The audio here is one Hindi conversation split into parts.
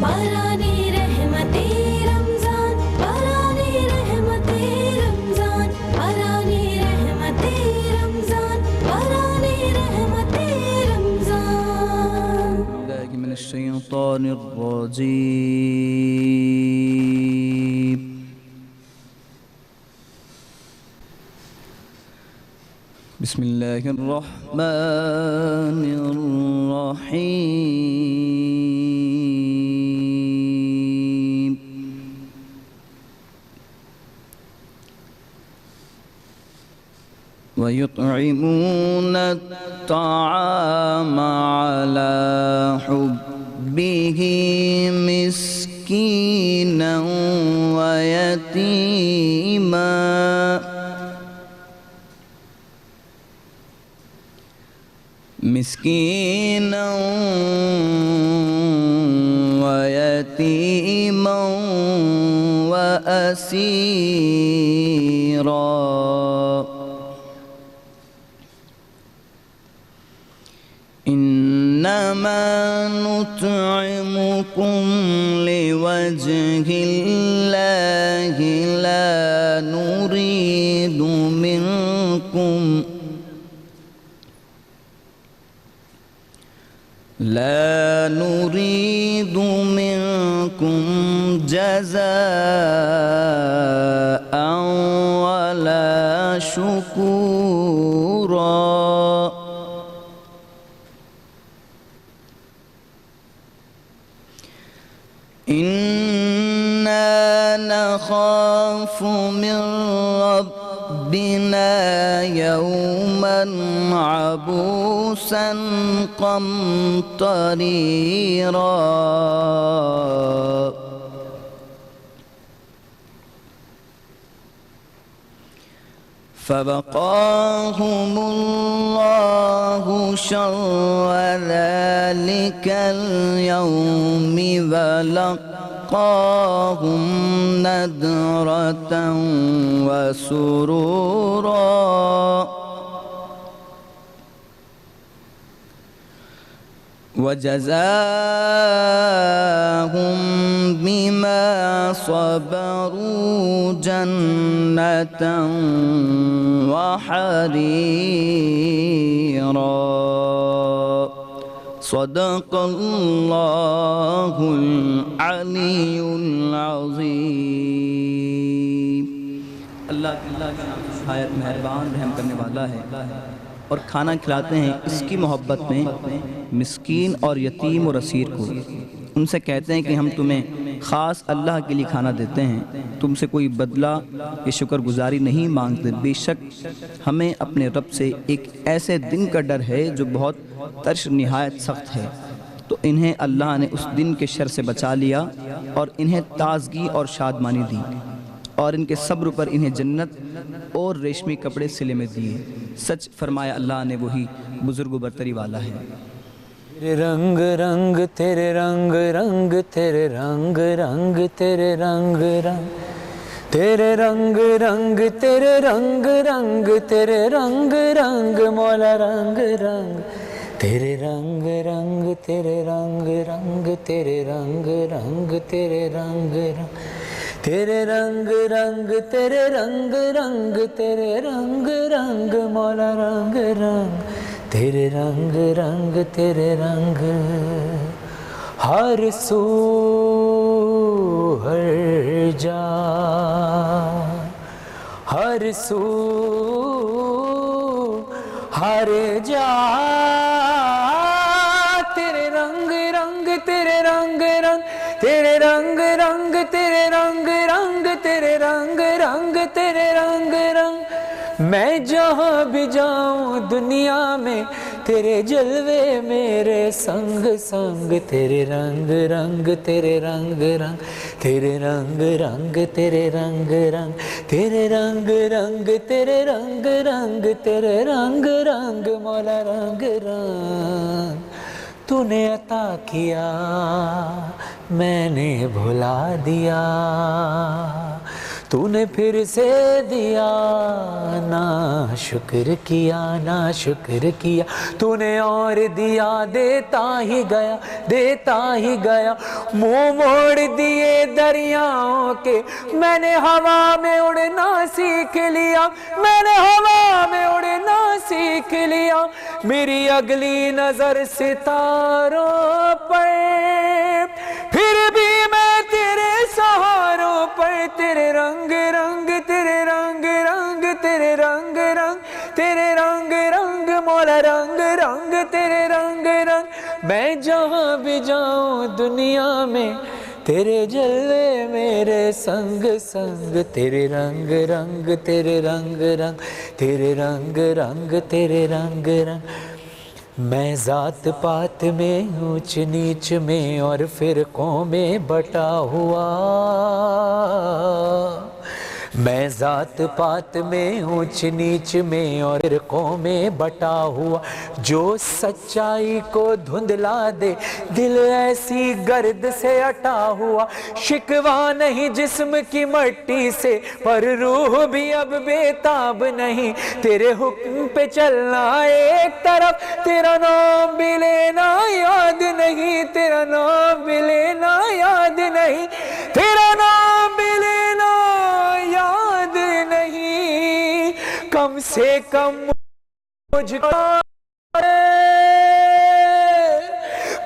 बाराने रहमते रमजान, बाराने रहमते रमजान, बाराने रहमते रमजान, बाराने रहमते रमजान। मिनश शैतानिर रजीम। बिस्मिल्लाहिर रहमानिर रहीम। व युतइमूना अत्ताआम अला हुब्बिही मिस्कीनन व यतीमा मिस्कीनन व यतीमन व असीरा। इन्नमा नुतइमुकुम लिवजहिल्लाहि ला नुरीदु मिनकुम जज़ाअन वला शुकूरा। इन्ना नखाफु मिन रब्बिना यौमन अबूसन क़मतरीरा। फ़वक़ाहुमुल्लाहु शर्र ज़ालिकल यौमि व लक़्क़ाहुम नद्रतन व सुरूरा। वजज़ाहुम बिमा सबरू जन्नतन व हरीरा। सदक़ल्लाहुल अलीयुल अज़ीम। अल्लाह के नाम से निहायत मेहरबान रहम करने वाला है। और खाना खिलाते हैं इसकी मोहब्बत में मिस्कीन और यतीम और असीर को। उनसे कहते हैं कि हम तुम्हें ख़ास अल्लाह के लिए खाना देते हैं, तुमसे कोई बदला या शुक्रगुजारी नहीं मांगते। बेशक हमें अपने रब से एक ऐसे दिन का डर है जो बहुत तर्श निहायत सख्त है। तो इन्हें अल्लाह ने उस दिन के शर से बचा लिया और इन्हें ताज़गी और शादमानी दी, और इनके सब्र पर इन्हें जन्नत और रेशमी कपड़े सिले में दिए। सच फरमाया अल्लाह ने, वही बुजुर्ग बरतरी वाला है। तेरे रंग रंग तेरे रंग रंग तेरे रंग रंग तेरे रंग रंग तेरे रंग रंग तेरे रंग रंग तेरे रंग रंग मौला रंग रंग तेरे रंग रंग तेरे रंग रंग तेरे रंग रंग तेरे रंग रंग तेरे रंग रंग तेरे रंग रंग तेरे रंग रंग मौला रंग रंग तेरे रंग रंग तेरे रंग। हर सू हर जा हर सू हर जा तेरे रंग रंग तेरे रंग रंग तेरे रंग रंग तेरे रंग रंग तेरे रंग रंग तेरे रंग रंग। मैं जहाँ भी जाऊँ दुनिया में तेरे जलवे मेरे संग संग तेरे रंग रंग तेरे रंग रंग तेरे रंग रंग तेरे रंग रंग तेरे रंग रंग तेरे रंग रंग तेरे रंग रंग मौला रंग रंग। तूने अता किया मैंने भुला दिया, तूने फिर से दिया, ना शुक्र किया, ना शुक्र किया। तूने और दिया, देता ही गया, देता ही गया। मुंह मोड़ दिए दरियाओं के, मैंने हवा में उड़ना सीख लिया, मैंने हवा में उड़ना सीख लिया। मेरी अगली नजर सितारों पर, फिर भी मैं तेरे सहारों पर। तेरे रंग रंग, तेरे रंग रंग, तेरे रंग रंग, तेरे रंग रंग मौला, रंग रंग तेरे रंग रंग। मैं जहां भी जाऊं दुनिया में, तेरे जलवे मेरे संग संग। तेरे रंग रंग, तेरे रंग रंग, तेरे रंग रंग, तेरे रंग रंग। मैं जात पात में, ऊंच नीच में और फिरकों में बटा हुआ। मैं जात पात में, ऊंच नीच में और फिरकों में बटा हुआ। जो सच्चाई को धुंधला दे, दिल ऐसी गर्द से अटा हुआ। शिकवा नहीं जिस्म की मट्टी से, पर रूह भी अब बेताब नहीं। तेरे हुक्म पे चलना एक तरफ, तेरा नाम भी लेना याद नहीं। तेरा नाम भी लेना याद नहीं, तेरा नाम भी लेना याद नहीं। कम से कम मुझको,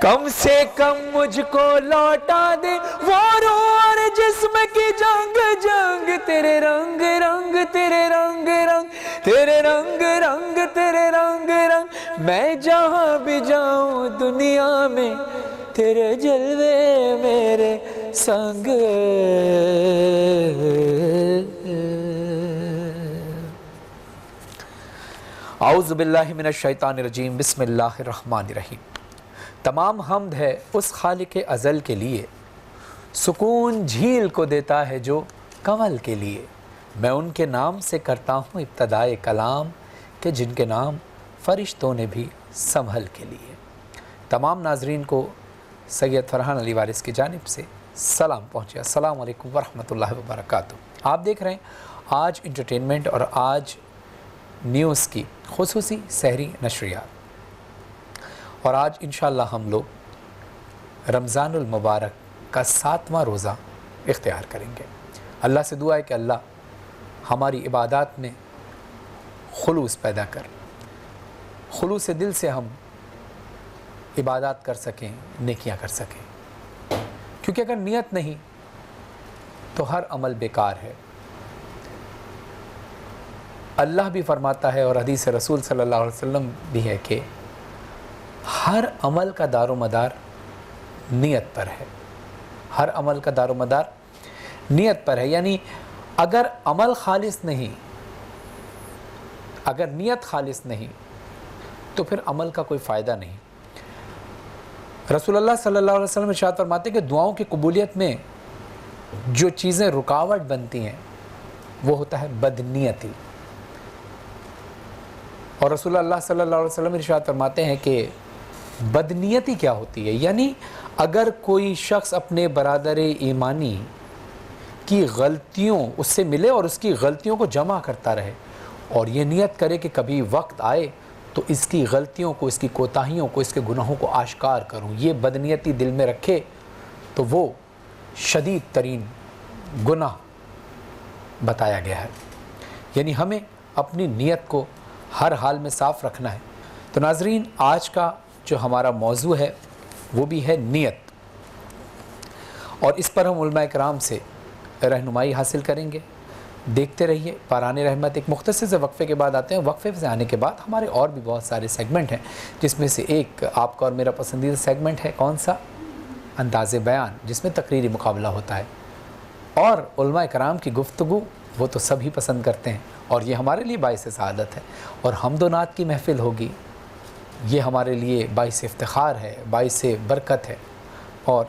कम से कम मुझको लौटा दे वो रूह और जिस्म की जंग जंग। तेरे रंग रंग, तेरे रंग रंग, तेरे रंग रंग, तेरे रंग रंग। मैं जहां भी जाऊं दुनिया में, तेरे जलवे मेरे संग। औज़ु बिल्लाहि मिनश शैतानिर रजीम, बिस्मिल्लाहिर रहमानिर रहीम। तमाम हम्द है उस खालिक अज़ल के लिए, सुकून झील को देता है जो कंवल के लिए। मैं उनके नाम से करता हूँ इब्तदाए कलाम, के जिनके नाम फ़रिश्तों ने भी संभल के लिए। तमाम नाजरीन को सैयद फरहान अली वारिस की जानिब से सलाम पहुँचे। अस्सलाम वालेकुम वरहमतुल्लाहि वबरकातुहू। आप देख रहे हैं आज इंटरटेनमेंट और आज न्यूज़ की खुसूसी सहरी नशरियात। और आज इंशाअल्लाह हम लोग रमज़ानुल मुबारक का 7वां रोज़ा इख्तियार करेंगे। अल्लाह से दुआ है कि अल्लाह हमारी इबादत में खुलूस पैदा कर, खुलूस दिल से हम इबादत कर सकें, नेकियां कर सकें। क्योंकि अगर नियत नहीं तो हर अमल बेकार है। अल्लाह भी फरमाता है और हदीस रसूल सल्लल्लाहु अलैहि वसल्लम भी है कि हर अमल का दारोमदार नियत पर है। हर अमल का दारोमदार नियत पर है। यानी अगर अमल खालिस नहीं, अगर नियत खालिस नहीं तो फिर अमल का कोई फ़ायदा नहीं। रसूलुल्लाह सल्लल्लाहु अलैहि वसल्लम इरशाद फरमाते हैं कि दुआओं की कबूलियत में जो चीज़ें रुकावट बनती हैं वो होता है बदनीयती। और रसूलुल्लाह सल्लल्लाहु अलैहि वसल्लम इरशाद फरमाते हैं कि बदनीयती क्या होती है। यानी अगर कोई शख्स अपने बरादर ईमानी की गलतियों उससे मिले और उसकी गलतियों को जमा करता रहे और ये नियत करे कि कभी वक्त आए तो इसकी गलतियों को, इसकी कोताहियों को, इसके गुनाहों को आश्कार करूं, ये बदनीयती दिल में रखे तो वो शदीद तरीन गुनाह बताया गया है। यानी हमें अपनी नीयत को हर हाल में साफ़ रखना है। तो नाजरीन, आज का जो हमारा मौजू है वो भी है नीयत, और इस पर हम उलमा इकराम से रहनुमाई हासिल करेंगे। देखते रहिए पाराने रहमत। एक मुख्तसर से वक्फ़े के बाद आते हैं। वक्फ़े से आने के बाद हमारे और भी बहुत सारे सेगमेंट हैं, जिसमें से एक आपका और मेरा पसंदीदा सेगमेंट है कौन सा, अंदाज़े बयान, जिसमें तकरीरी मुकाबला होता है। और उलमा इकराम की गुफ्तगू वो तो सभी पसंद करते हैं और ये हमारे लिए बाइस सआदत है। और हमदो नात की महफ़िल होगी, ये हमारे लिए बाइस इफ्तिखार है, बाइस बरकत है। और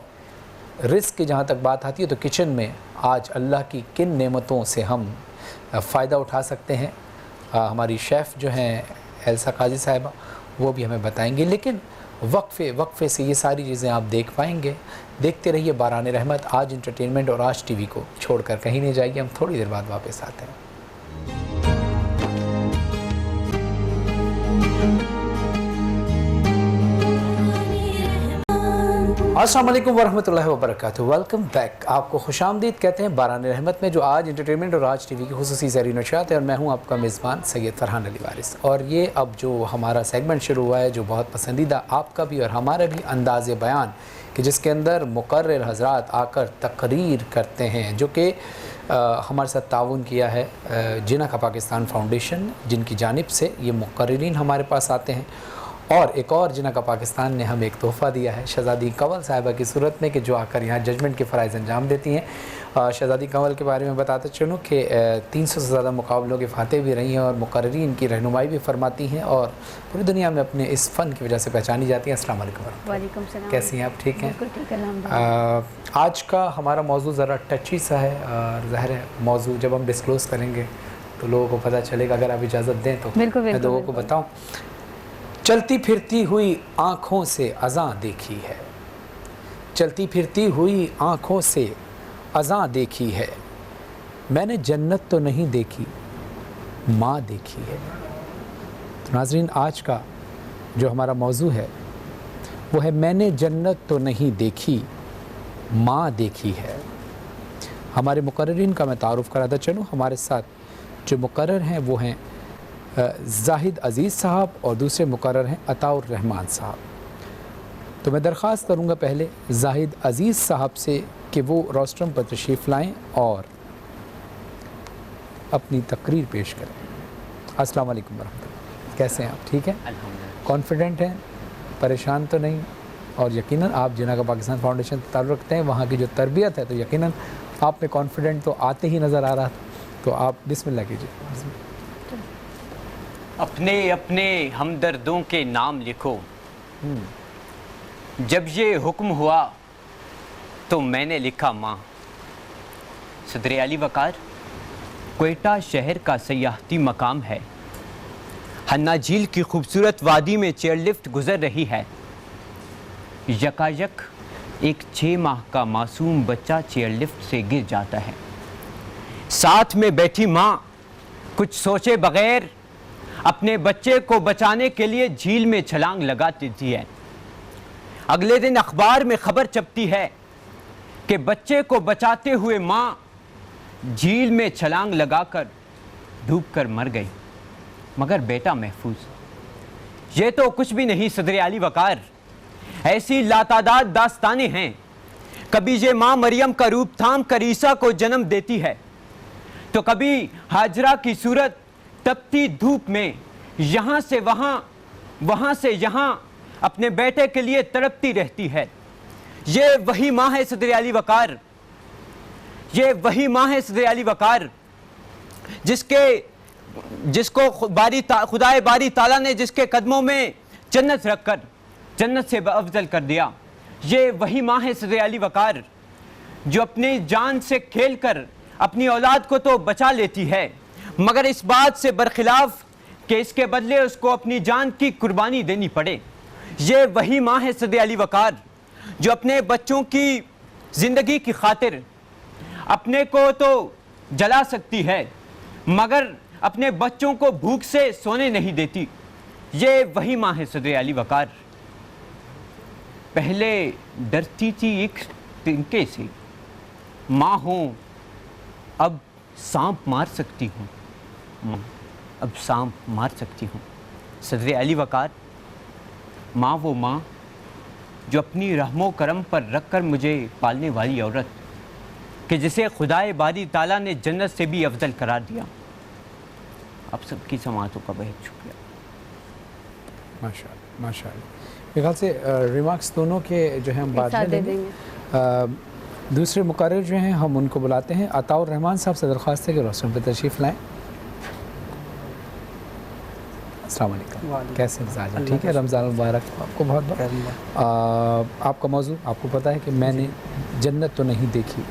रिस्क की जहाँ तक बात आती है तो किचन में आज अल्लाह की किन नेमतों से हम फ़ायदा उठा सकते हैं, हमारी शेफ़ जो हैं एल्सा काजी साहिबा वो भी हमें बताएंगे। लेकिन वक्फे से ये सारी चीज़ें आप देख पाएंगे। देखते रहिए बारान रहमत। आज इंटरटेनमेंट और आज टीवी को छोड़कर कहीं नहीं जाइए, हम थोड़ी देर बाद वापस आते हैं। अस्सलाम वालेकुम वरहमतुल्लाहि वबरकातुहू। Welcome back. आपको खुशामदीद कहते हैं बारान रहमत में, जो आज इंटरटेनमेंट और आज टीवी की खुसूसी ज़रिए नशात है, और मैं हूं आपका मेज़बान सैयद फरहान अली वारिस। और ये अब जो हमारा सेगमेंट शुरू हुआ है, जो बहुत पसंदीदा आपका भी और हमारा भी अंदाज़ बयान, कि जिसके अंदर मुकर्रर हज़रात आकर तकरीर करते हैं, जो कि हमारे साथ ताउन किया है जिना का पाकिस्तान फाउंडेशन, जिनकी जानिब से ये मुकर्रिरीन हमारे पास आते हैं। और एक और जिना का पाकिस्तान ने हमें एक तोहफ़ा दिया है शहज़ादी कंवल साहिबा की सूरत में, कि जो आकर यहाँ जजमेंट के फ़राइज़ अंजाम देती हैं। शहज़ादी कंवल के बारे में बताते चलूँ कि 300 से ज़्यादा मुकाबलों के फ़ाते भी रही हैं और मुकर्रिरीन की रहनुमाई भी फरमाती हैं, और पूरी दुनिया में अपने इस फ़न की वजह से पहचानी जाती हैं। अस्सलाम वालेकुम। वालेकुम सलाम। कैसी हैं आप? ठीक हैं? बिल्कुल ठीक है, अल्हम्दुलिल्लाह। आज का हमारा मौजू ज़रा टची सा है, और ज़ाहिर है मौजू जब हम डिस्क्लोज़ करेंगे तो लोगों को पता चलेगा। अगर आप इजाज़त दें तो मैं लोगों को बताऊँ। चलती फिरती हुई आँखों से अज़ां देखी है, चलती फिरती हुई आँखों से अज़ां देखी है, मैंने जन्नत तो नहीं देखी, माँ देखी है। तो नाज़रीन, आज का जो हमारा मौजू है वो है मैंने जन्नत तो नहीं देखी, माँ देखी है। हमारे मुकर्रिरीन का मैं तारुफ़ कराता चलूँ। हमारे साथ जो मुकर्रर हैं वो हैं जाहिद अज़ीज़ साहब, और दूसरे मुकर्रर हैं अताउर रहमान साहब। तो मैं दरख्वास्त करूँगा पहले जाहिद अज़ीज़ साहब से कि वो रोस्ट्रम पर तशरीफ़ लाएँ और अपनी तकरीर पेश करें। अस्सलाम वालेकुम वरहमतुल्लाह। कैसे हैं आप? ठीक हैं? अल्हम्दुलिल्लाह। कॉन्फिडेंट हैं? परेशान तो नहीं? और यकीनन आप जिना का पाकिस्तान फाउंडेशन से ताल्लुक़ रखते हैं, वहाँ की जो तरबियत है, तो यकीनन आप में कॉन्फिडेंट तो आते ही नज़र आ रहा था। तो आप बिस्मिल्लाह कीजिए। अपने अपने हमदर्दों के नाम लिखो, जब ये हुक्म हुआ तो मैंने लिखा माँ। सदर अली वकार क्वेटा शहर का सयाहती मकाम है। हन्ना झील की खूबसूरत वादी में चेयरलिफ्ट गुजर रही है। यकायक एक 6 माह का मासूम बच्चा चेयरलिफ्ट से गिर जाता है। साथ में बैठी माँ कुछ सोचे बगैर अपने बच्चे को बचाने के लिए झील में छलांग लगा देती है। अगले दिन अखबार में खबर छपती है कि बच्चे को बचाते हुए माँ झील में छलांग लगाकर डूबकर मर गई, मगर बेटा महफूज। ये तो कुछ भी नहीं सदर आली वकार, ऐसी लातादाद दास्तानें हैं। कभी ये माँ मरियम का रूप थाम कर ईसा को जन्म देती है, तो कभी हाजरा की सूरत तपती धूप में यहाँ से वहाँ, वहाँ से यहाँ अपने बेटे के लिए तड़पती रहती है। ये वही माँ है सदर आली वकार, ये वही माँ है सदर आली वकार, जिसको खुदाए बारी ताला ने जिसके कदमों में जन्नत रखकर जन्नत से अफजल कर दिया। ये वही माँ है सदर आली वकार, जो अपनी जान से खेलकर अपनी औलाद को तो बचा लेती है, मगर इस बात से बरखिलाफ कि इसके बदले उसको अपनी जान की कुर्बानी देनी पड़े। ये वही माँ है सदर अली वकार, जो अपने बच्चों की ज़िंदगी की खातिर अपने को तो जला सकती है, मगर अपने बच्चों को भूख से सोने नहीं देती। ये वही माँ है सदर अली वकार। पहले डरती थी एक तिनके से, माँ हूँ अब सांप मार सकती हूँ, अब सांप मार सकती हूँ। सदर अली वकार, माँ वो माँ जो अपनी रहमो करम पर रख कर मुझे पालने वाली औरत, कि जिसे खुदाए बारी ताला ने जन्नत से भी अफजल करार दिया। आप सबकी समातों का बहुत शुक्रिया। माशाअल्लाह माशाअल्लाह। मेरे ख्याल से रिमार्क्स दोनों के जो हैं हम बाद में देंगे। दूसरे मुकर्रर जो हैं हम उनको बुलाते हैं। अताउर रहमान साहब से दरख्वास्त है कि रोस्टर पर तशरीफ़ लाएँ। अस्सलाम वालेकुम, कैसे मिजाज हैं? ठीक है, रमज़ान मुबारक आपको बहुत बहुत। आपका मौजू आपको पता है कि मैंने जन्नत तो नहीं देखी,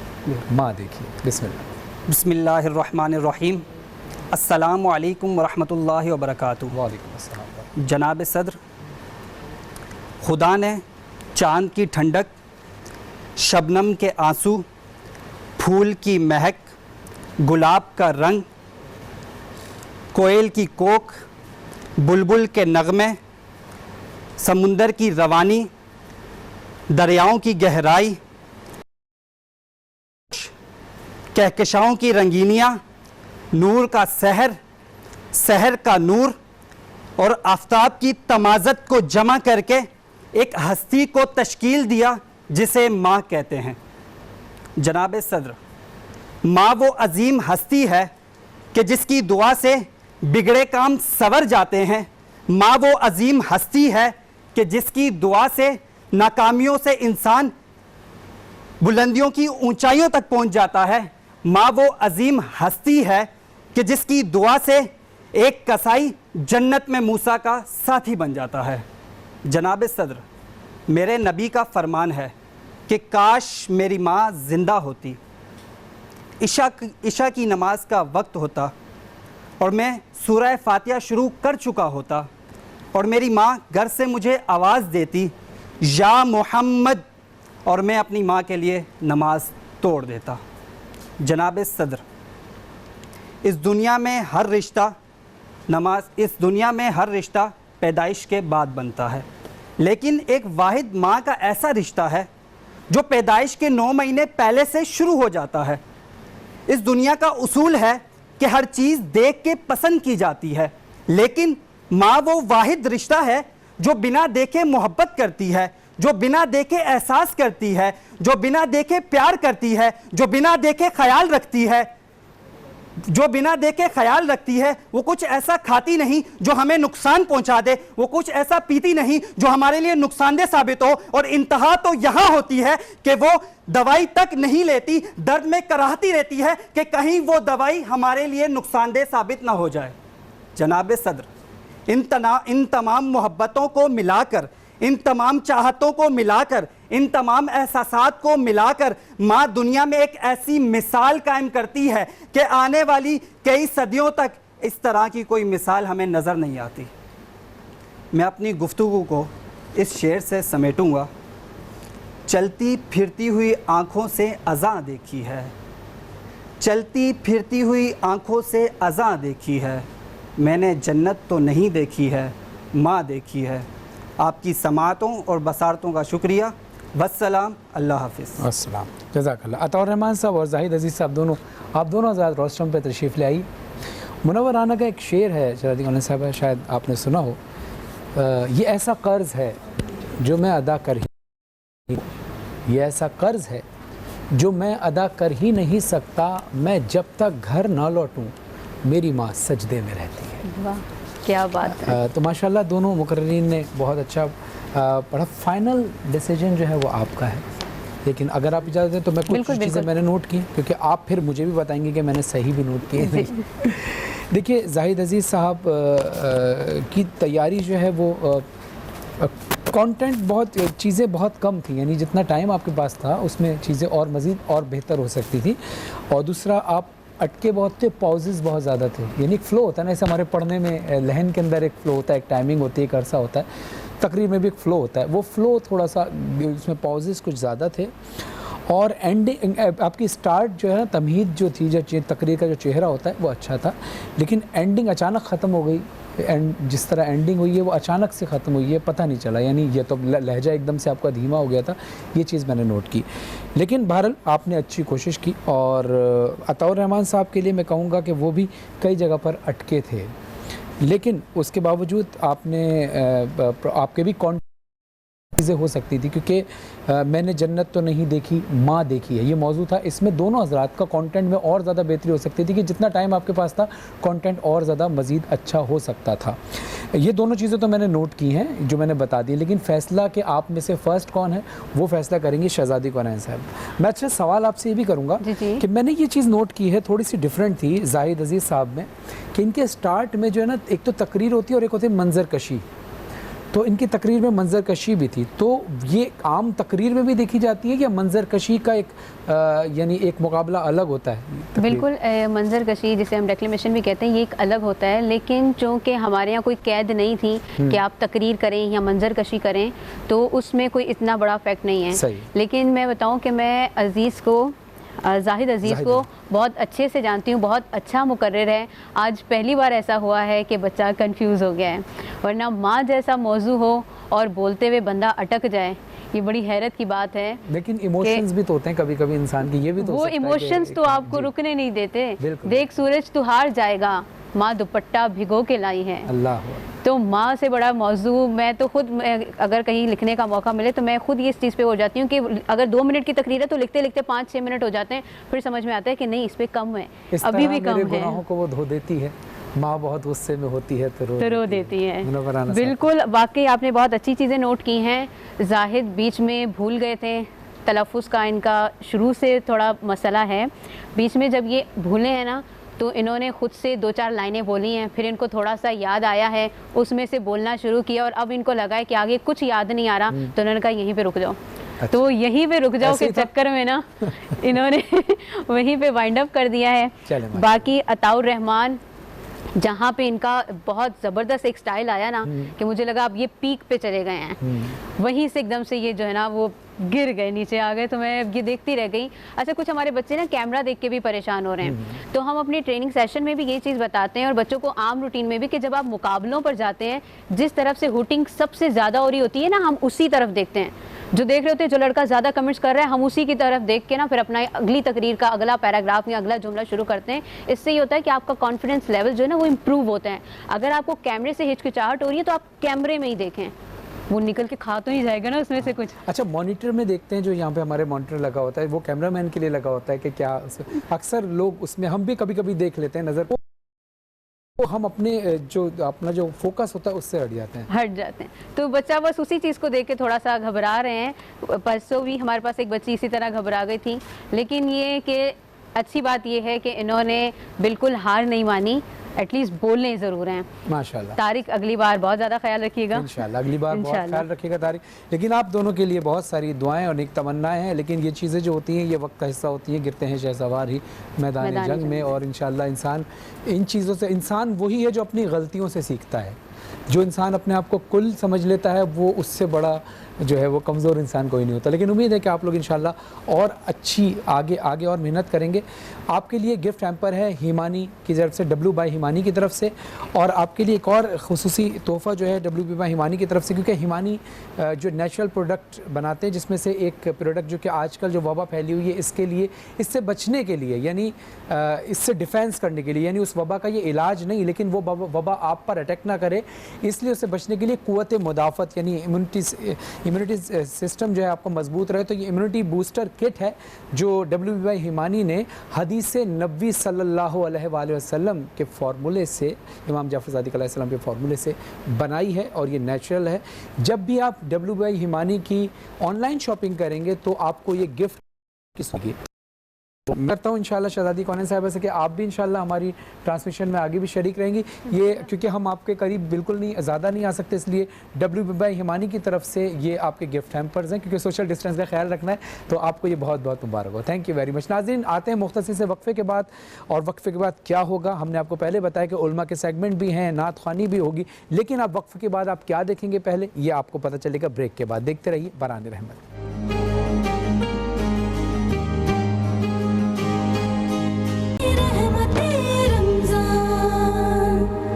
माँ देखी। बिस्मिल्लाह। बिस्मिल्लाहिर्रहमानिर्रहीम। अस्सलामु अलैकुम वरहमतुल्लाहि वबरकातुहू। वालेकुम अस्सलाम। जनाब सदर, खुदा ने चाँद की ठंडक, शबनम के आंसू, फूल की महक, गुलाब का रंग, कोयल की कोक, बुलबुल के नगमे, समुंदर की रवानी, दरियाओं की गहराई, कहकशाओं की रंगीनियाँ, नूर का सहर, सहर का नूर और आफताब की तमाज़त को जमा करके एक हस्ती को तश्कील दिया जिसे माँ कहते हैं। जनाब सदर, माँ वो अजीम हस्ती है कि जिसकी दुआ से बिगड़े काम संवर जाते हैं। माँ वो अजीम हस्ती है कि जिसकी दुआ से नाकामियों से इंसान बुलंदियों की ऊंचाइयों तक पहुंच जाता है। माँ वो अजीम हस्ती है कि जिसकी दुआ से एक कसाई जन्नत में मूसा का साथी बन जाता है। जनाब सदर, मेरे नबी का फरमान है कि काश मेरी माँ ज़िंदा होती, इशा की नमाज का वक्त होता और मैं सूरह फातिहा शुरू कर चुका होता और मेरी माँ घर से मुझे आवाज़ देती या मोहम्मद, और मैं अपनी माँ के लिए नमाज तोड़ देता। जनाब सदर, इस दुनिया में हर रिश्ता पैदाइश के बाद बनता है, लेकिन एक वाहिद माँ का ऐसा रिश्ता है जो पैदाइश के 9 महीने पहले से शुरू हो जाता है। इस दुनिया का उसूल है कि हर चीज़ देख के पसंद की जाती है, लेकिन माँ वो वाहिद रिश्ता है जो बिना देखे मोहब्बत करती है, जो बिना देखे एहसास करती है, जो बिना देखे प्यार करती है, जो बिना देखे ख्याल रखती है, वो कुछ ऐसा खाती नहीं जो हमें नुकसान पहुंचा दे, वो कुछ ऐसा पीती नहीं जो हमारे लिए नुकसानदेह साबित हो, और इंतहा तो यहाँ होती है कि वो दवाई तक नहीं लेती, दर्द में कराहती रहती है कि कहीं वो दवाई हमारे लिए नुकसानदेह साबित ना हो जाए। जनाब सदर, इन तमाम मोहब्बतों को मिलाकर, इन तमाम चाहतों को मिलाकर, इन तमाम एहसासात को मिलाकर माँ दुनिया में एक ऐसी मिसाल कायम करती है कि आने वाली कई सदियों तक इस तरह की कोई मिसाल हमें नज़र नहीं आती। मैं अपनी गुफ्तगू को इस शेर से समेटूंगा। चलती फिरती हुई आँखों से अज़ां देखी है, चलती फिरती हुई आँखों से अज़ां देखी है, मैंने जन्नत तो नहीं देखी है, माँ देखी है। आपकी समातों और बसारतों का शुक्रिया। वस्सलाम, अल्लाह हाफिज़। अस्सलाम, जज़ाकल्लाह। अताउर रहमान साहब और जाहिद अजीज़ साहब दोनों, आप दोनों हज़रात रोस्टम पे तशरीफ़ ले आई। मुनव्वर राना का एक शेर है, शरादी खान साहब, शायद आपने सुना हो, ये ऐसा कर्ज़ है जो मैं अदा कर ही, ये ऐसा कर्ज़ है जो मैं अदा कर ही नहीं सकता, मैं जब तक घर ना लौटूं मेरी माँ सजदे में रहती है। वाह, क्या बात है। तो माशाल्लाह दोनों मुकर्रीन ने बहुत अच्छा पढ़ा। फाइनल डिसीजन जो है वो आपका है, लेकिन अगर आप इजाज़त दें तो मैं कुछ चीज़ें मैंने नोट की, क्योंकि आप फिर मुझे भी बताएंगे कि मैंने सही भी नोट किए। देखिए, जाहिद अजीज़ साहब की तैयारी जो है वो कंटेंट बहुत, चीज़ें बहुत कम थी, यानी जितना टाइम आपके पास था उसमें चीज़ें और मज़ीद और बेहतर हो सकती थी। और दूसरा, आप अटके बहुत थे, पॉजेज़ बहुत ज़्यादा थे, यानी एक फ़्लो होता है ना, ऐसे हमारे पढ़ने में लहन के अंदर एक फ़्लो होता है, एक टाइमिंग होती है, एक अरसा होता है, तकरीर में भी एक फ़्लो होता है, वो फ़्लो थोड़ा सा उसमें पॉजेज़ कुछ ज़्यादा थे। और एंडिंग आपकी स्टार्ट जो है ना, तमहीद जो थी, जो तकरीर का जो चेहरा होता है वो अच्छा था, लेकिन एंडिंग अचानक ख़त्म हो गई। एंड जिस तरह एंडिंग हुई है वो अचानक से ख़त्म हुई है, पता नहीं चला, यानी ये तो लहजा एकदम से आपका धीमा हो गया था, ये चीज़ मैंने नोट की। लेकिन बहरहाल आपने अच्छी कोशिश की। और अताउर रहमान साहब के लिए मैं कहूँगा कि वो भी कई जगह पर अटके थे, लेकिन उसके बावजूद आपने आपके भी चीज़ें हो सकती थी, क्योंकि मैंने जन्नत तो नहीं देखी, माँ देखी है, ये मौजू था। इसमें दोनों हज़रात का कंटेंट में और ज़्यादा बेहतरी हो सकती थी कि जितना टाइम आपके पास था कंटेंट और ज़्यादा मज़ीद अच्छा हो सकता था। ये दोनों चीज़ें तो मैंने नोट की हैं जो मैंने बता दी, लेकिन फ़ैसला कि आप में से फ़र्स्ट कौन है वो फ़ैसला करेंगे शहज़ादी कौनैन साहब। मैं अच्छा सवाल आपसे ये भी करूँगा कि मैंने ये चीज़ नोट की है, थोड़ी सी डिफरेंट थी जाहिद अजीज़ साहब में, कि इनके स्टार्ट में जो है ना, एक तो तकरीर होती है और एक होती है मंजर कशी। तो इनकी तकरीर में मंजर कशी भी थी, तो ये आम तकरीर में भी देखी जाती है या मंजर कशी का एक यानी एक मुकाबला अलग होता है? बिल्कुल, मंजर कशी जिसे हम डेक्लेमेशन भी कहते हैं ये एक अलग होता है, लेकिन चूँकि हमारे यहाँ कोई कैद नहीं थी कि आप तकरीर करें या मंजर कशी करें, तो उसमें कोई इतना बड़ा फैक्ट नहीं है। सही। लेकिन मैं बताऊँ कि मैं अज़ीज़ को जाहिद अज़ीज़ को बहुत अच्छे से जानती हूँ, बहुत अच्छा मुकर्रिर है। आज पहली बार ऐसा हुआ है कि बच्चा कंफ्यूज हो गया है, वरना माँ जैसा मौजू हो और बोलते हुए बंदा अटक जाए, ये बड़ी हैरत की बात है। लेकिन इमोशंस भी तो होते हैं कभी कभी इंसान की, ये भी तो वो इमोशंस तो आपको रुकने नहीं देते। बिल्कुल। देख सूरज तू हार जाएगा, माँ दुपट्टा भिगो के लाई है। अल्लाह। तो माँ से बड़ा मौजू, मैं तो खुद अगर कहीं लिखने का मौका मिले तो मैं खुद ये इस चीज़ पे हो जाती हूँ कि अगर 2 मिनट की तकरीर है तो लिखते लिखते 5-6 मिनट हो जाते हैं, फिर समझ में आता है कि नहीं इस पे कम है, अभी भी कम है। गुनाहों को वो धो देती है, माँ बहुत गुस्से में होती है तो रो देती है। मुनव्वराना बिल्कुल, वाकई आपने बहुत अच्छी चीज़ें नोट की हैं। जाहिद बीच में भूल गए थे, तलफ़ुज़ का इनका शुरू से थोड़ा मसला है, बीच में जब ये भूले हैं ना तो इन्होंने खुद से 2-4 लाइनें बोली हैं, फिर इनको थोड़ा सा याद आया है, उसमें से बोलना शुरू किया और अब इनको लगा है कि आगे कुछ याद नहीं आ रहा, तो उन्होंने कहा यहीं पे रुक जाओ। अच्छा। तो यहीं पे रुक जाओ के चक्कर में ना इन्होंने वहीं पे वाइंड अप कर दिया है। बाकी अताउर रहमान, जहाँ पे इनका बहुत ज़बरदस्त एक स्टाइल आया ना कि मुझे लगा अब ये पीक पे चले गए हैं, वहीं से एकदम से ये जो है ना वो गिर गए, नीचे आ गए, तो मैं ये देखती रह गई। अच्छा, कुछ हमारे बच्चे ना कैमरा देख के भी परेशान हो रहे हैं, तो हम अपनी ट्रेनिंग सेशन में भी ये चीज़ बताते हैं और बच्चों को आम रूटीन में भी कि जब आप मुकाबलों पर जाते हैं, जिस तरफ से हुटिंग सबसे ज़्यादा हो रही होती है ना, हम उसी तरफ देखते हैं, जो देख रहे होते हैं जो लड़का ज़्यादा कमेंट्स कर रहा है, हम उसी की तरफ देख के ना फिर अपना अगली तकरीर का अगला पैराग्राफ या अगला जुमला शुरू करते हैं। इससे ये होता है कि आपका कॉन्फिडेंस लेवल जो है ना वो इम्प्रूव होता है। अगर आपको कैमरे से हिचकिचाहट हो रही है तो आप कैमरे में ही देखें, वो निकल के खा तो ही जाएगा ना उसमें से कुछ। अच्छा, मॉनिटर में देखते हैं जो यहाँ पे हमारे मॉनिटर लगा होता है, वो कैमरामैन के लिए लगा होता है कि क्या अक्सर लोग उसमें हम भी कभी कभी देख लेते हैं नज़र, तो हम अपने अपना जो फोकस होता है उससे हट जाते हैं। तो बच्चा बस उसी चीज़ को देख के थोड़ा सा घबरा रहे हैं। परसों भी हमारे पास एक बच्ची इसी तरह घबरा गई थी, लेकिन ये कि अच्छी बात ये है कि इन्होंने बिल्कुल हार नहीं मानी, एटलीस्ट बोलने ज़रूर हैं माशाल्लाह। तारिक, अगली बार बहुत ज़्यादा ख्याल रखिएगा इंशाल्लाह, अगली बार बहुत ख्याल रखिएगा तारिक। लेकिन आप दोनों के लिए बहुत सारी दुआएं और नेक तमन्नाएं हैं, लेकिन ये चीज़ें जो होती हैं ये वक्त का हिस्सा होती हैं, गिरते हैं शहसवार ही मैदान जंग में, और इंशाल्लाह इंसान इन चीज़ों से, इंसान वही है जो अपनी गलतियों से सीखता है। जो इंसान अपने आप को कुल समझ लेता है वो उससे बड़ा जो है वो कमज़ोर इंसान कोई नहीं होता। लेकिन उम्मीद है कि आप लोग इंशाल्लाह और अच्छी आगे और मेहनत करेंगे। आपके लिए गिफ्ट हैम्पर है हिमानी की तरफ से, W बाय हिमानी की तरफ से, और आपके लिए एक और खुसूसी तोहफ़ा जो है W बाय हिमानी की तरफ से, क्योंकि हिमानी जो नेचुरल प्रोडक्ट बनाते हैं, जिसमें से एक प्रोडक्ट जो कि आजकल जो वबा फैली हुई है इसके लिए, इससे बचने के लिए, यानी इससे डिफेंस करने के लिए, यानी उस वबा का ये इलाज नहीं, लेकिन वो वबा आप पर अटैक ना करे इसलिए उससे बचने के लिए कुव्वत मुदाफ़त यानी इम्यूनिटी सिस्टम जो है आपको मजबूत रहे, तो ये इम्यूनिटी बूस्टर किट है जो W बाय हिमानी ने हदीस नबी सल्लल्लाहु अलैहि वसल्लम के फार्मूले से, इमाम जाफ़र सादिक अलैहिस्सलाम के फार्मूले से बनाई है, और ये नेचुरल है। जब भी आप W बाय हिमानी की ऑनलाइन शॉपिंग करेंगे तो आपको ये गिफ्ट किसकी तो मैं करता हूँ इंशाल्लाह शहजादी कौन साहिबा से कि आप भी इंशाल्लाह हमारी ट्रांसमिशन में आगे भी शरीक रहेंगी। ये क्योंकि हम आपके करीब बिल्कुल नहीं, ज़्यादा नहीं आ सकते, इसलिए W बाय हिमानी की तरफ से ये आपके गिफ्ट हैम्पर्स हैं, क्योंकि सोशल डिस्टेंस का ख्याल रखना है, तो आपको ये बहुत बहुत मुबारक हो। Thank you very much. नाज़रीन, आते हैं मुख्तसर से वक्फे के बाद, और वक्फे के बाद क्या होगा हमने आपको पहले बताया कि उलमा के सेगमेंट भी हैं, नात ख़्वानी भी होगी, लेकिन आप वक्फे के बाद आप क्या देखेंगे पहले ये आपको पता चलेगा ब्रेक के बाद। देखते रहिए बरान रहमत।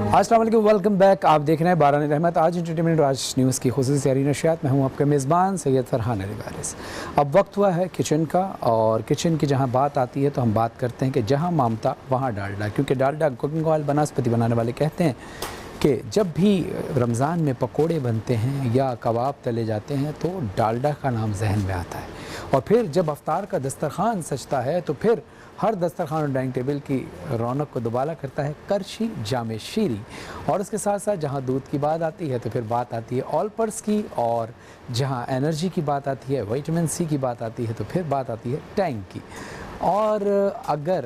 अस्सलाम वालेकुम, वेलकम बैक। आप देख रहे हैं बारान रहमत, आज एंटरटेनमेंट आज न्यूज़ की खुसूसी तहरीर नशियात। मैं हूं आपका मेज़बान सैयद फरहान अली वारिस। अब वक्त हुआ है किचन का, और किचन की जहां बात आती है तो हम बात करते हैं कि जहां ममता वहां डालडा, क्योंकि डालडा कुकिंग ऑयल बनस्पति बनाने वाले कहते हैं कि जब भी रमज़ान में पकोड़े बनते हैं या कबाब तले जाते हैं तो डालडा का नाम जहन में आता है, और फिर जब अफ्तार का दस्तरखान सजता है तो फिर हर दस्तरखान और डाइनिंग टेबल की रौनक को दुबाला करता है करशी जामे शीरी। और उसके साथ साथ जहाँ दूध की बात आती है तो फिर बात आती है ऑल पर्स की, और जहाँ एनर्जी की बात आती है, विटामिन C की बात आती है तो फिर बात आती है टैंक की। और अगर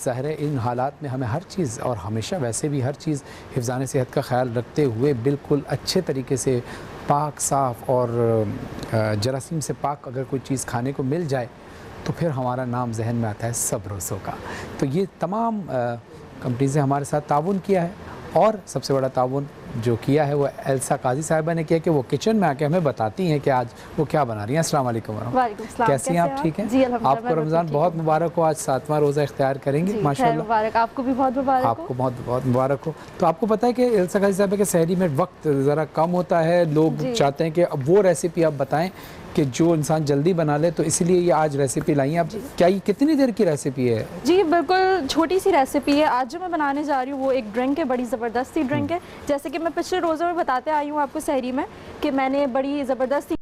ज़ाहिर है इन हालात में हमें हर चीज़, और हमेशा वैसे भी हर चीज़ हिफ़्ज़ान सेहत का ख्याल रखते हुए बिल्कुल अच्छे तरीके से पाक साफ़ और जरासीम से पाक अगर कोई चीज़ खाने को मिल जाए तो फिर हमारा नाम जहन में आता है सब्रोसो का। तो ये तमाम कंपनीज़ ने हमारे साथ ताउन किया है, और सबसे बड़ा ताउन जो किया है वो एल्सा काजी साहिबा ने किया कि वो किचन में आके हमें बताती हैं कि आज वो क्या बना रही हैं। अस्सलाम वालेकुम। वालेकुम सलाम। कैसी हैं आप? ठीक हैं? जी अल्हम्दुलिल्लाह। आपको रमज़ान बहुत मुबारक हो, आज 7वां रोज़ा इख्तियार करेंगे माशाल्लाह। मुबारक, आपको भी बहुत मुबारक हो। आपको बहुत बहुत मुबारक हो। तो आपको पता है कि एल्सा काजी साहिबा के सहरी में वक्त ज़रा कम होता है, लोग चाहते हैं कि अब वो रेसिपी आप बताएं कि जो इंसान जल्दी बना ले, तो इसलिए ये आज रेसिपी लाई हैं आप। क्या ये कितनी देर की रेसिपी है? जी बिल्कुल छोटी सी रेसिपी है। आज जो मैं बनाने जा रही हूँ वो एक ड्रिंक है, बड़ी ज़बरदस्त सी ड्रिंक है। जैसे कि मैं पिछले रोज़ों में बताते आई हूँ आपको सहरी में कि मैंने बड़ी ज़बरदस्त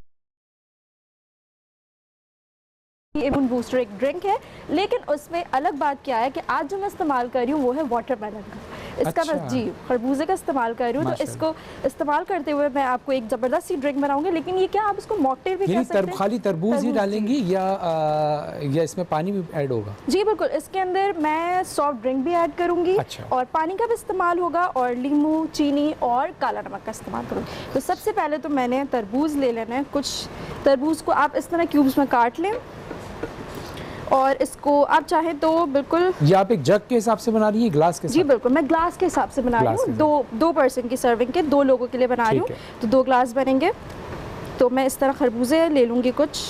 इम्यून बूस्टर एक ड्रिंक है, लेकिन उसमें अलग बात क्या है कि आज जो मैं इस्तेमाल कर रही हूँ वो है वाटरमेलन का। इसका अच्छा। मैं जी खरबूजे का इस्तेमाल कर रही हूँ। तो इसको इस्तेमाल करते हुए मैं आपको एक ज़बरदस्त सी ड्रिंक बनाऊंगी। लेकिन ये क्या आप इसको मॉकटेल भी कह सकते हैं। खाली तरबूज ही डालेंगी या इसमें पानी भी ऐड होगा? जी बिल्कुल, इसके अंदर मैं सॉफ्ट ड्रिंक भी ऐड करूंगी। अच्छा। और पानी का भी इस्तेमाल होगा, और लीमू, चीनी और काला नमक का इस्तेमाल करूंगी। तो सबसे पहले तो मैंने तरबूज ले लेना है। कुछ तरबूज को आप इस तरह क्यूब्स में काट लें, और इसको आप चाहें तो बिल्कुल। ये आप एक जग के हिसाब से बना रही है, ग्लास के साथ? जी बिल्कुल, मैं ग्लास के हिसाब से बना रही हूँ। दो पर्सन की सर्विंग के, 2 लोगों के लिए बना रही हूँ, तो 2 ग्लास बनेंगे। तो मैं इस तरह खरबूजे ले लूँगी कुछ,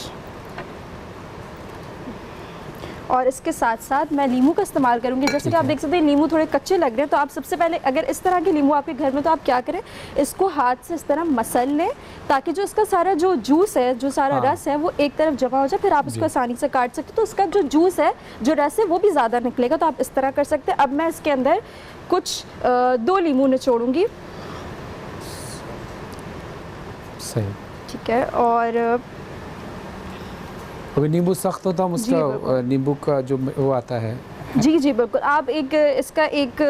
और इसके साथ साथ मैं लीमू का इस्तेमाल करूँगी। जैसे कि आप देख सकते हैं नींबू थोड़े कच्चे लग रहे हैं, तो आप सबसे पहले अगर इस तरह के नींबू आपके घर में, तो आप क्या करें, इसको हाथ से इस तरह मसल लें ताकि जो इसका सारा जो जूस है, जो सारा रस है, वो एक तरफ जमा हो जाए। फिर आप इसको आसानी से काट सकते हैं, तो उसका जो जूस है, जो रस है, वो भी ज़्यादा निकलेगा। तो आप इस तरह कर सकते हैं। अब मैं इसके अंदर कुछ 2 नींबू निचोड़ूँगी। सही, ठीक है। और अगर नींबू सख्त होता है उसका, नींबू का जो वो आता है। जी जी बिल्कुल, आप इसका एक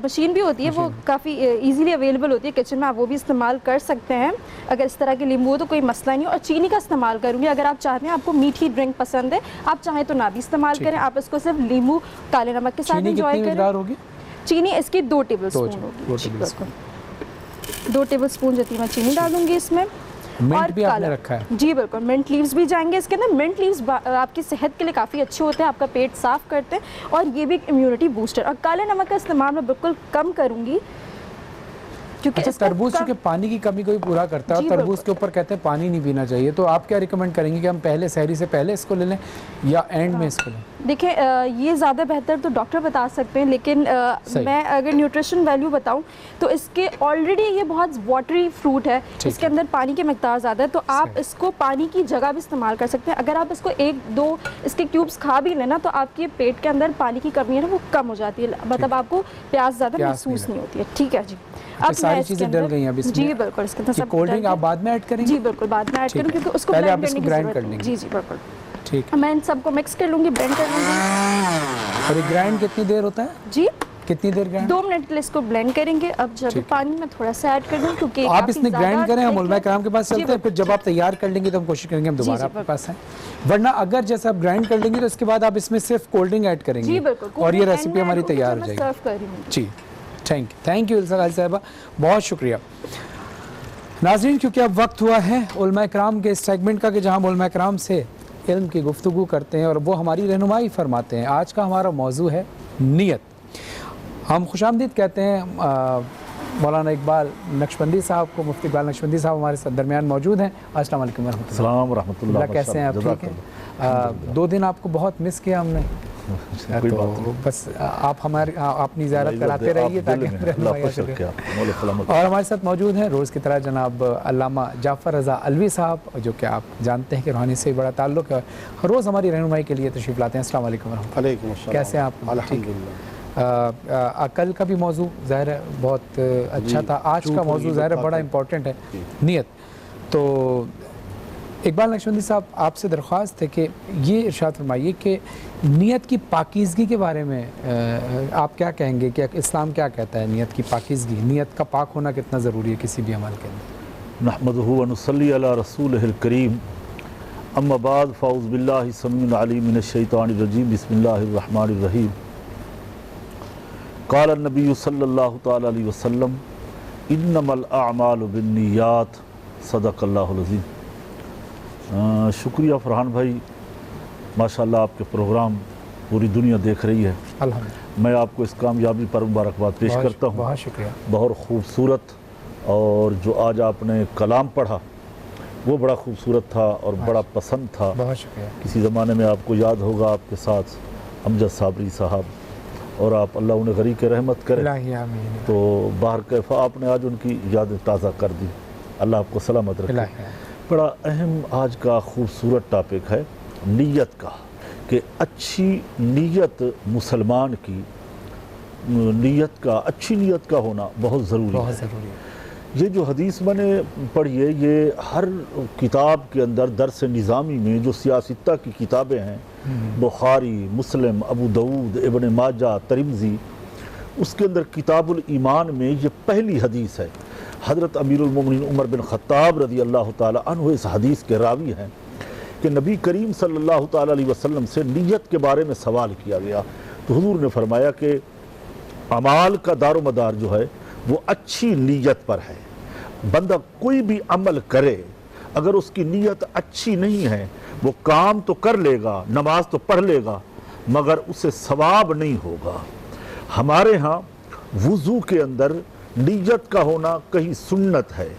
मशीन भी होती है, वो काफ़ी इजीली अवेलेबल होती है किचन में, आप वो भी इस्तेमाल कर सकते हैं। अगर इस तरह के नींबू हो तो कोई मसला नहीं हो। और चीनी का इस्तेमाल करूँगी। अगर आप चाहते हैं, आपको मीठी ड्रिंक पसंद है, आप चाहें तो ना भी इस्तेमाल करें, आप इसको सिर्फ नींबू काले नमक के साथ एंजॉय करें। चीनी इसकी 2 टेबल स्पून होगी। 2 टेबल स्पून जितनी मैं चीनी डालूंगी इसमें। मिंट भी आपने रखा है? जी बिल्कुल, मिंट लीव्स भी जाएंगे इसके अंदर। मिंट लीव्स आपकी सेहत के लिए काफ़ी अच्छे होते हैं, आपका पेट साफ करते हैं, और ये भी एक इम्यूनिटी बूस्टर। और काले नमक का इस्तेमाल मैं बिल्कुल कम करूँगी, क्योंकि अच्छा, तरबूज के पानी की कमी को भी पूरा करता है, और तरबूज के ऊपर कहते हैं पानी नहीं पीना चाहिए। तो आप क्या रिकमेंड करेंगे कि हम पहले सहरी से पहले इसको ले लें या एंड में इसको लें? देखिए, ये ज़्यादा बेहतर तो डॉक्टर बता सकते हैं, लेकिन मैं अगर न्यूट्रिशन वैल्यू बताऊं तो इसके ऑलरेडी ये बहुत वाटरी फ्रूट है, इसके अंदर पानी की मिकदार ज़्यादा है, तो आप इसको पानी की जगह भी इस्तेमाल कर सकते हैं। अगर आप इसको 1-2 इसके क्यूब्स खा भी लेना, तो आपके पेट के अंदर पानी की कमी है ना, वो कम हो जाती है, मतलब आपको प्यास ज़्यादा महसूस नहीं होती है। ठीक है जी। अब सारी चीज़ें डल गई हैं अब इसमें? जी बिल्कुल, इसके अंदर सब कोल्ड ड्रिंक आप बाद में ऐड करेंगे? जी बिल्कुल, बाद में ऐड करूँ, क्योंकि उसको पहले आप इसको ग्राइंड कर लेंगे। जी जी बिल्कुल, ठीक। मैं इन सबको मिक्स कर लूँगी, ब्लेंड कर लूँगी। और ये ग्राइंड कितनी देर होता है जी? कितनी देर ग्राइंड? 2 मिनट के लिए इसको ब्लेंड करेंगे। अब जब पानी में थोड़ा सा ऐड कर दूँ, क्योंकि आप इसमें ग्राइंड करें, हम उलमा कराम के पास चलते हैं, फिर जब आप तैयार कर लेंगे तो हम कोशिश करेंगे हम दोबारा आपके पास आए। वरना अगर जैसे आप ग्राइंड कर लेंगे तो इसके बाद आप इसमें सिर्फ कोल्ड ड्रिंक ऐड करेंगे। जी बिल्कुल, और ये रेसिपी हमारी तैयार हो जाएगी। जी, थैंक यू एल्सा काजी साहिबा, बहुत शुक्रिया। नाज़रीन, क्योंकि अब वक्त हुआ है उलमा कराम के इस सेगमेंट का कि जहाँ उलमा कराम से इल्म की गुफ्तगू करते हैं और वो हमारी रहनुमाई फरमाते हैं। आज का हमारा मौजू है नीयत। हम खुशामदीद कहते हैं मौलाना इकबाल नक्शबंदी साहब को। मुफ्ती इकबाल नक्शबंदी साहब हमारे साथ दरमियान मौजूद हैं। अस्सलाम वालेकुम रहमतुल्लाह। कैसे हैं आप? ठीक हैं। 2 दिन आपको बहुत मिस किया हमने, तो बस आप हमारे अपनी ज़ियारत कराते रहिए ताकि और हमारे साथ मौजूद हैं रोज़ की तरह जनाब अल्लामा जाफ़र रज़ा अलवी साहब, जो कि आप जानते हैं कि रूहानी से बड़ा ताल्लुक़ है, रोज़ हमारी रहनुमाई के लिए तशरीफ़ लाते हैं। अस्सलाम वालेकुम रहमतुल्लाह। कैसे हैं आप? अल्हम्दुलिल्लाह। कल का भी मौजू ज़ाहिर है बहुत अच्छा था, आज का मौजू ज़ाहिर है बड़ा इम्पोर्टेंट है, नीयत। तो इकबाल नक्शबंदी साहब, आपसे दरख्वास्त है कि ये इरशाद फरमाइए कि नीयत की पाकीज़गी के बारे में आप क्या कहेंगे कि इस्लाम क्या कहता है नीयत की पाकीज़गी, नीयत का पाक होना कितना ज़रूरी है किसी भी अमल के अंदर? नहमदुहु व नुसल्ली अला रसूलिहिल करीम, अम्मा बाद फ़ाउज़ बिल्लाहि समीउल अलीम मिनश शैतानिर रजीम बिस्मिल्लाहिर रहमानिर रहीम क़ाल नबी सल्लल्लाहु तआला अलैहि वसल्लम इन्नमल अअमालु बिन्नियात सदक़ल्लाहुल अज़ीम। शुक्रिया फरहान भाई, माशाअल्लाह आपके प्रोग्राम पूरी दुनिया देख रही है। अल्हम्दुलिल्लाह। मैं आपको इस कामयाबी पर मुबारकबाद पेश करता हूँ। बहुत शुक्रिया। बहुत खूबसूरत, और जो आज आपने कलाम पढ़ा वो बड़ा खूबसूरत था और बड़ा पसंद था। बहुत शुक्रिया। किसी ज़माने में आपको याद होगा आपके साथ अमजद साबरी साहब, और आप अल्लाह उन्हें गरीब के रहमत करे। तो बाहर कैफा आपने आज उनकी यादें ताज़ा कर दी, अल्लाह आपको सलामत रखे। बड़ा अहम आज का खूबसूरत टॉपिक है नीयत का, कि अच्छी नीयत मुसलमान की नीयत का, अच्छी नीयत का होना बहुत ज़रूरी है। ये जो हदीस मैंने पढ़ी है, ये हर किताब के अंदर दरस निज़ामी में जो सियासता की किताबें हैं, बुखारी, मुस्लिम, अबू दाऊद, इब्न माजा, तिरमिज़ी, उसके अंदर किताबुल ईमान में ये पहली हदीस है। हज़रत अमीरुल मोमिनीन उमर बिन ख़त्ताब रज़ी अल्लाह ताला अन्हु इस हदीस के रावी हैं कि नबी करीम सल्लल्लाहु ताला अलैहि वसल्लम से नीयत के बारे में सवाल किया गया, तो हुज़ूर ने फरमाया कि अमाल का दारोमदार जो है वो अच्छी नीयत पर है। बंदा कोई भी अमल करे, अगर उसकी नीयत अच्छी नहीं है, वो काम तो कर लेगा, नमाज तो पढ़ लेगा, मगर उसे सवाब नहीं होगा। हमारे यहाँ वुज़ू के अंदर नीयत का होना कहीं सुन्नत है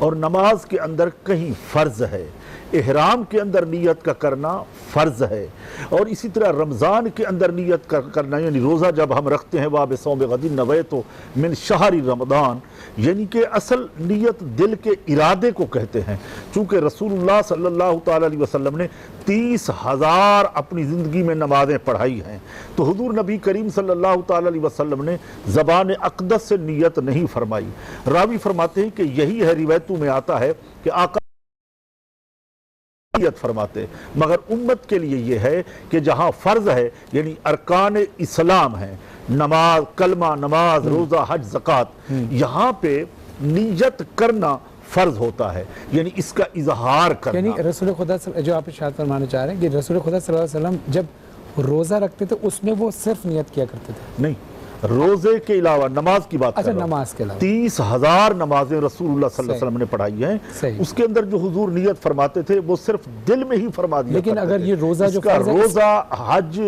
और नमाज के अंदर कहीं फ़र्ज़ है। इहराम के अंदर नीयत का करना फ़र्ज़ है, और इसी तरह रमज़ान के अंदर नीयत करना, यानी रोज़ा जब हम रखते हैं वाह बिसौम गदिन नवैतो मिन शहरी रमज़ान, यानी कि असल नीयत दिल के इरादे को कहते हैं। चूँकि रसूलुल्लाह सल्लल्लाहु ताला अलैहि वसल्लम ने 30,000 अपनी ज़िंदगी में नमाज़ें पढ़ाई हैं, तो हुज़ूर नबी करीम सल्लल्लाहु ताला अलैहि वसल्लम ने ज़बान अक़दस से नीयत नहीं फरमाई। रावी फरमाते हैं कि यही है, रिवायतों में आता है कि आका फरमाते, मगर उम्मत के लिए यह है कि जहां फर्ज है, यानी अरकान इस्लाम है, नमाज, कलमा, नमाज, रोजा, हज, ज़कात, यहाँ पे नीयत करना फर्ज होता है, यानी इसका इजहार करना। यानी रसूल खुदा जो आप इरशाद फरमाना चाह रहे हैं कि रसूल खुदा सल्लल्लाहु अलैहि वसल्लम जब रोज़ा रखते थे उसमें वो सिर्फ नियत किया करते थे? नहीं, रोजे के अलावा नमाज की बात। अच्छा, नमाज के अलावा 30,000 नमाजें रसूलुल्लाह सल्लल्लाहु अलैहि वसल्लम ने पढ़ाई हैं। उसके अंदर जो हुजूर नियत फरमाते थे वो सिर्फ दिल में ही फरमा दिया। लेकिन अगर ये रोजा जो रोजा, हज,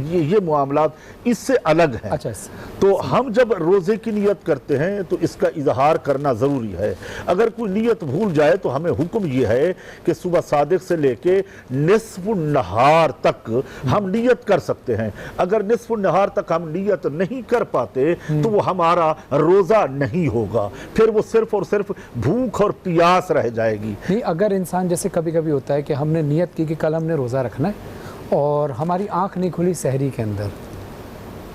ये मामलात इससे अलग है। अच्छा, तो हम जब रोजे की नियत करते हैं तो इसका इजहार करना जरूरी है। अगर कोई नियत भूल जाए तो हमें हुक्म ये है कि सुबह सादिक से लेके निस्फ नहार तक हम नियत कर सकते हैं। अगर निस्फ नहार तक हम नियत नहीं कर पाते तो वो हमारा रोजा नहीं होगा, फिर वो सिर्फ और सिर्फ भूख और प्यास रह जाएगी। नहीं, अगर इंसान जैसे कभी कभी होता है कि हमने नियत की कि कल हमने रोज़ा रखना है और हमारी आंख नहीं खुली सहरी के अंदर,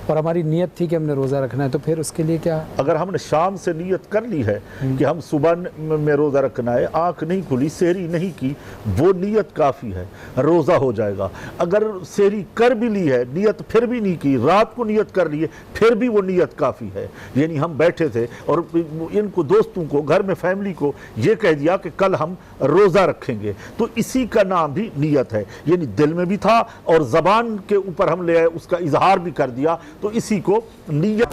और हमारी नियत थी कि हमने रोज़ा रखना है, तो फिर उसके लिए क्या? अगर हमने शाम से नियत कर ली है कि हम सुबह में रोज़ा रखना है, आंख नहीं खुली, सहरी नहीं की, वो नियत काफ़ी है, रोज़ा हो जाएगा। अगर सहरी कर भी ली है, नियत फिर भी नहीं की, रात को नियत कर ली है, फिर भी वो नियत काफ़ी है। यानी हम बैठे थे और इनको दोस्तों को, घर में फैमिली को ये कह दिया कि कल हम रोज़ा रखेंगे, तो इसी का नाम भी नियत है। यानी दिल में भी था और ज़बान के ऊपर हम ले आए, उसका इजहार भी कर दिया, तो इसी को नियत।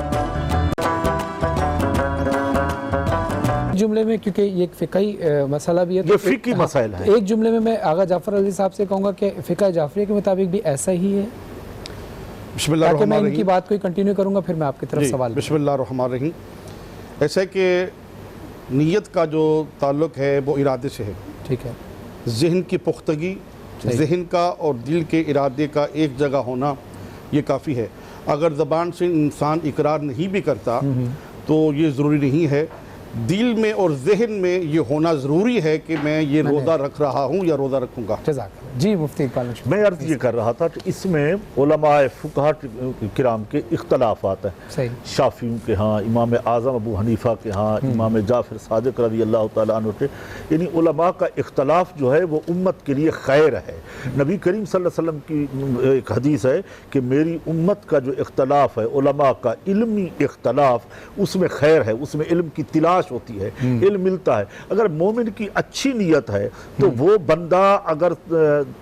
जुमले में, क्योंकि ये फ़िक़ही मसला भी है, ये फ़िक़ही मसाइल है। एक जुमले में मैं आगा जाफ़र अली साहब से कहूँगा कि फ़िक़ह जाफ़री के मुताबिक भी ऐसा ही है। ताकि मैं इनकी बात को कंटिन्यू करूँगा, फिर मैं आपकी तरफ सवाल। बिस्मिल्लाहिर्रहमानिर्रहीम। ऐसा है कि नीयत का जो ताल्लुक़ है वो इरादे से है। ठीक है। जहन की पुख्तगी, जहन का और दिल के इरादे का एक जगह होना ये काफ़ी है। अगर ज़बान से इंसान इकरार नहीं भी करता तो ये ज़रूरी नहीं है। दिल में और जहन में ये होना ज़रूरी है कि मैं ये रोज़ा रख रहा हूँ या रोज़ा रखूँगा। जी मुफ्ती इकबाल, मैं अर्ज़ ये कर रहा था कि इसमें उलमाए फ़ुक़हा किराम के इख्तलाफ़ात हैं। शाफ़ियों के यहाँ, इमाम आज़म अबू हनीफ़ा के यहाँ, इमाम जाफ़र सादिक़ रज़ी अल्लाह ताला अन्हु के, यानी उलमा का इख्तलाफ जो है वो उम्मत के लिए खैर है। नबी करीम सल्लल्लाहु अलैहि वसल्लम की एक हदीस है कि मेरी उम्मत का जो इख्तलाफ है, उलमा का इल्मी इख्तलाफ, उसमें खैर है, उसमें इल्म की तिलावत तलाश होती है, इल्म मिलता है। अगर मोमिन की अच्छी नीयत है तो वो बंदा अगर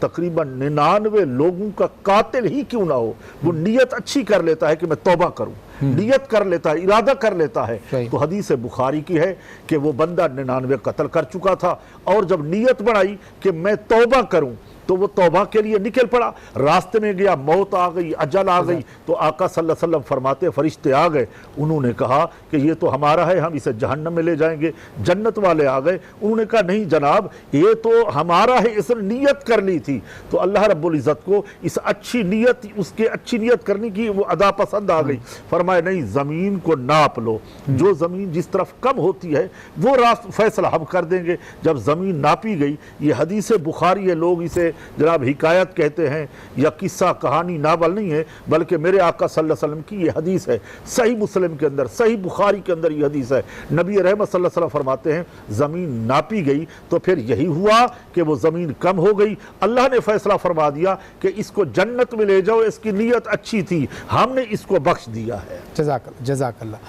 तकरीबन 99 लोगों का कातिल ही क्यों ना हो, वो नीयत अच्छी कर लेता है कि मैं तौबा करूं, नियत कर लेता है, इरादा कर लेता है। तो हदीस बुखारी की है कि वो बंदा 99 कत्ल कर चुका था और जब नियत बनाई कि मैं तौबा करूं तो वो तौबा के लिए निकल पड़ा। रास्ते में गया, मौत आ गई, अजल आ गई, तो आका सल्लल्लाहु अलैहि वसल्लम फरमाते फरिश्ते आ गए, उन्होंने कहा कि ये तो हमारा है, हम इसे जहन्नम में ले जाएंगे। जन्नत वाले आ गए, उन्होंने कहा नहीं जनाब ये तो हमारा है, इसने नियत कर ली थी। तो अल्लाह रब्बुल इज़्ज़त को इस अच्छी नियत, उसके अच्छी नियत करने की वो अदा पसंद आ गई। फरमाया नहीं, ज़मीन को नाप लो, जो ज़मीन जिस तरफ कम होती है वो रास्त फैसला हम कर देंगे। जब ज़मीन नापी गई, ये हदीस बुखारी है, लोग इसे जनाब हिकायत कहते हैं या किस्सा कहानी नावल नहीं है, बल्कि मेरे आका सल्लल्लाहु अलैहि वसल्लम की ये हदीस है। सही मुस्लिम के अंदर, सही बुखारी के अंदर ये हदीस है। नबी रहमत सल्लल्लाहु अलैहि वसल्लम फरमाते हैं ज़मीन नापी गई तो फिर यही हुआ कि वो ज़मीन कम हो गई। अल्लाह ने फैसला फरमा दिया कि इसको जन्नत में ले जाओ, इसकी नीयत अच्छी थी, हमने इसको बख्श दिया है। जज़ाकल्लाह।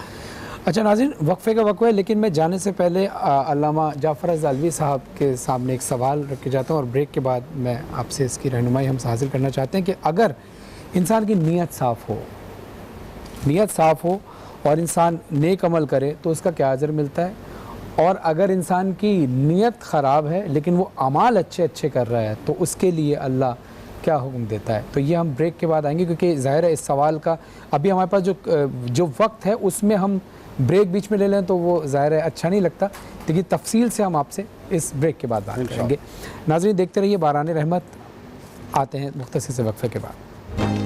अच्छा नाज़रीन, वक्फे का वक्फ़ा है, लेकिन मैं जाने से पहले अल्लामा जाफ़र ज़ालवी साहब के सामने एक सवाल रख के जाता हूँ और ब्रेक के बाद मैं आपसे इसकी रहनुमाई हम हासिल करना चाहते हैं कि अगर इंसान की नीयत साफ़ हो और इंसान नेक अमल करे तो उसका क्या अजर मिलता है, और अगर इंसान की नीयत ख़राब है लेकिन वो अमाल अच्छे कर रहा है तो उसके लिए अल्लाह क्या हुक्म देता है। तो ये हम ब्रेक के बाद आएंगे, क्योंकि ज़ाहिर है इस सवाल का अभी हमारे पास जो वक्त है उसमें हम ब्रेक बीच में ले लें तो वो ज़ाहिर है अच्छा नहीं लगता, लेकिन तफसील से हम आपसे इस ब्रेक के बाद बात करेंगे। नाज़रीन देखते रहिए बारान रहमत, आते हैं मुख्तसर से वक्फे के बाद।